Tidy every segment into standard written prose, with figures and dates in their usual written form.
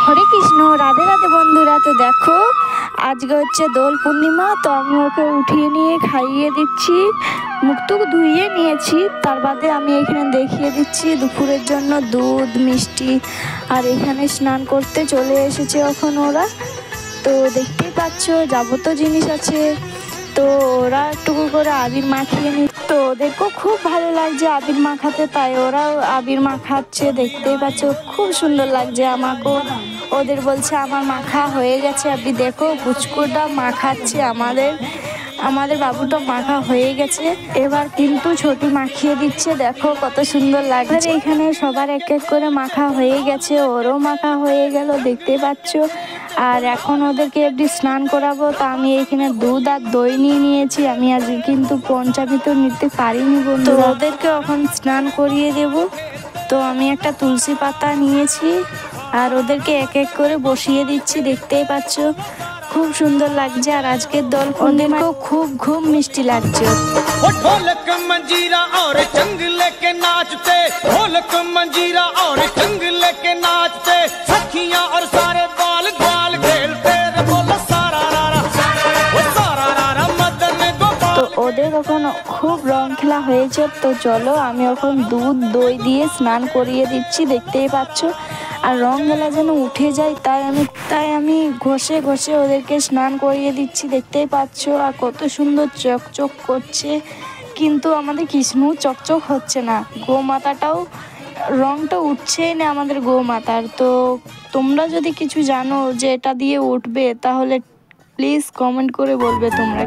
হরে কৃষ্ণ, রাধে রাধে বন্ধুরা। তো দেখো আজকে হচ্ছে দোল পূর্ণিমা। তো আমি ওকে উঠিয়ে নিয়ে খাইয়ে দিচ্ছি, মুখ টুক ধুইয়ে নিয়েছি। তার বাদে আমি এখানে দেখিয়ে দিচ্ছি দুপুরের জন্য দুধ মিষ্টি। আর এখানে স্নান করতে চলে এসেছে এখন ওরা। তো দেখতেই পাচ্ছ যাবতীয় জিনিস আছে। তো ওরা একটুকু করে আবির মাখিয়ে নি। তো ওদেরকেও খুব ভালো লাগছে আবির মাখাতে, তাই ওরাও আবির মাখাচ্ছে। দেখতেই পাচ্ছ খুব সুন্দর লাগছে আমাকেও। ওদের বলছে আমার মাখা হয়ে গেছে, আপনি দেখো পুচকুটা মাখাচ্ছে। আমাদের বাবুটা মাখা হয়ে গেছে। এবার কিন্তু ছোটি মাখিয়ে দিচ্ছে, দেখো কত সুন্দর লাগছে। এখানে সবার এক এক করে মাখা হয়ে গেছে, ওরও মাখা হয়ে গেল, দেখতে পাচ্ছ। আর এখন ওদেরকে একটু স্নান করাবো। তা আমি এখানে দুধ আর দই নিয়ে নিয়েছি। আমি আজ কিন্তু পঞ্চামৃত নিতে পারিনি বন্ধু। তো ওদেরকে এখন স্নান করিয়ে দেব। তো আমি একটা তুলসী পাতা নিয়েছি আর ওদেরকে এক এক করে বসিয়ে দিচ্ছি, দেখতেই পাচ্ছ খুব সুন্দর লাগছে। আর আজকের দোল পূর্ণিমাও খুব ঘুম মিষ্টি লাগছে। ढोलक मंजीरा और चंग लेके नाचते, ढोलक मंजीरा और चंग लेके नाचते, सखियां और सारे बाल ग्वाल खेलते, बोलो सारा रारा वो सारा रारा मदन गोपाल। তো ওদের এখন খুব রং খেলা হয়েছে। তো চলো আমি এখন দুধ দই দিয়ে স্নান করিয়ে দিচ্ছি, দেখতেই পাচ্ছ। আর রং গেলা যেন উঠে যায়, তাই আমি ঘষে ঘষে ওদেরকে স্নান করিয়ে দিচ্ছি, দেখতেই পাচ্ছ। আর কত সুন্দর চকচক করছে, কিন্তু আমাদের কৃষ্ণ চকচক হচ্ছে না। গোমাতাটাও রংটা উঠছেই না আমাদের গোমাতার। তো তোমরা যদি কিছু জানো যে এটা দিয়ে উঠবে, তাহলে প্লিজ কমেন্ট করে বলবে তোমরা।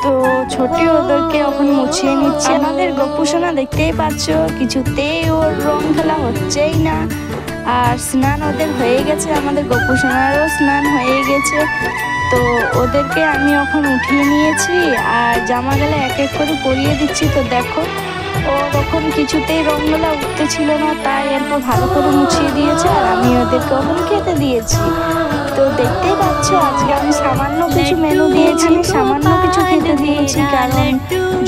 তো ছোটি ওদেরকে এখন মুছিয়ে নিচ্ছে। আমাদের গোপুসোনা দেখতেই পাচ্ছ কিছুতেই ওর রং খেলা হচ্ছেই না। আর স্নান ওদের হয়ে গেছে, আমাদের গোপুসোনারও স্নান হয়ে গেছে। তো ওদেরকে আমি এখন উঠিয়ে নিয়েছি আর জামা গেলা এক এক করে পরিয়ে দিচ্ছি। তো দেখো ওর এখন কিছুতেই রংগুলা উঠতে ছিল না, তাই এরপর ভালো করে মুছিয়ে দিয়েছে। আর আমি ওদেরকে এখন খেতে দিয়েছি। তো দেখতেই পাচ্ছ আজকে আমি সামান্য কিছু মেনু দিয়েছি, সামান্য কিছু খেতে দিয়েছি। কারণ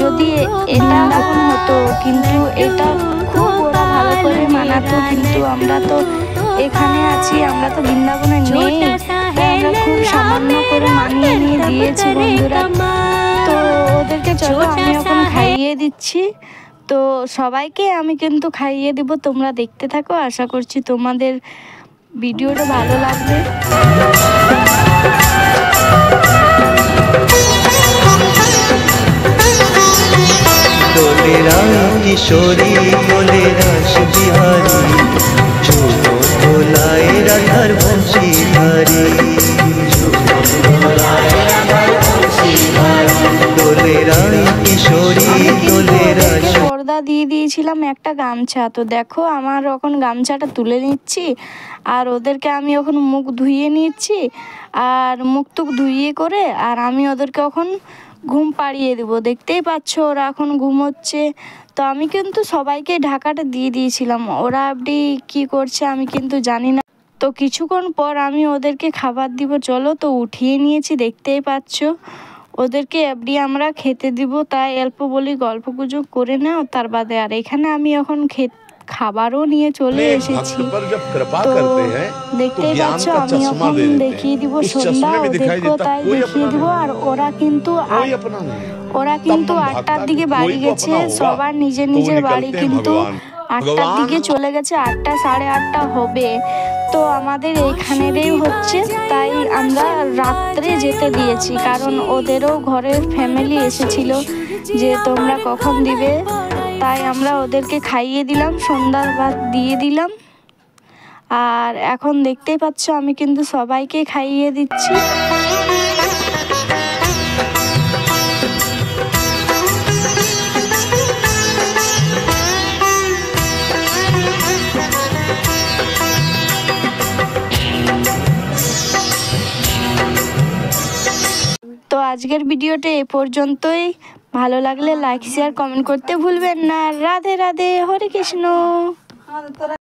যদি এটা এখন হতো, কিন্তু এটা খুব ওরা ভালো করে মানাতো। কিন্তু আমরা তো এখানে আছি, আমরা তো বৃন্দাবনে নেই, তাই আমরা খুব সামান্য করে মানিয়ে নিয়ে দিয়েছি বন্ধুরা। তো ওদেরকে চলো আমি এখন খাইয়ে দিচ্ছি। তো সবাইকে আমি কিন্তু খাইয়ে দিব, তোমরা দেখতে থাকো। আশা করছি তোমাদের ভিডিওটা ভালো লাগবে। তোলে রাম কিশোরী তোলে রাস বিহারী, ছোটো ভোলায় রাধার বংশী ধারী, তোলে রাম কিশোরী তোলে রাস। পর্দা দিয়ে দিয়েছিলাম একটা গামছা। তো দেখো আমার এখন গামছাটা তুলে নিচ্ছি আর ওদেরকে আমি এখন মুখ ধুইয়ে নিচ্ছি। আর মুখ টুক ধুইয়ে করে আর আমি ওদেরকে এখন ঘুম পাড়িয়ে দেবো, দেখতেই পাচ্ছ ওরা এখন ঘুমোচ্ছে। তো আমি কিন্তু সবাইকে ঢাকাটা দিয়ে দিয়েছিলাম, ওরা আপনি কী করছে আমি কিন্তু জানি না। তো কিছুক্ষণ পর আমি ওদেরকে খাবার দিব। চলো তো উঠিয়ে নিয়েছি, দেখতেই পাচ্ছ। ওদেরকে এমনি আমরা খেতে দিব, তাই অল্প বলি গল্প গুজব করে নাও। তার বাদে আর এখানে আমি এখন খাবারও নিয়ে চলে এসেছি। তো দেখতেই পাচ্ছ আমি এখন দেখিয়ে দিব সন্ধ্যা ওদেরকেও, তাই দেখিয়ে দিব। আর ওরা কিন্তু 8টার দিকে বাড়ি গেছে, সবার নিজের নিজের বাড়ি কিন্তু 8টার দিকে চলে গেছে, 8টা 8:30 হবে। তো আমাদের এইখানেরই হচ্ছে, তাই আমরা রাত্রে যেতে দিয়েছি। কারণ ওদেরও ঘরের ফ্যামিলি এসেছিল যে তোমরা কখন দিবে, তাই আমরা ওদেরকে খাইয়ে দিলাম, সন্ধ্যার ভাত দিয়ে দিলাম। আর এখন দেখতেই পাচ্ছ আমি কিন্তু সবাইকে খাইয়ে দিচ্ছি। তো আজকের ভিডিওটা এ পর্যন্তই। ভালো লাগলে লাইক শেয়ার কমেন্ট করতে ভুলবেন না। রাধে রাধে, হরে কৃষ্ণ।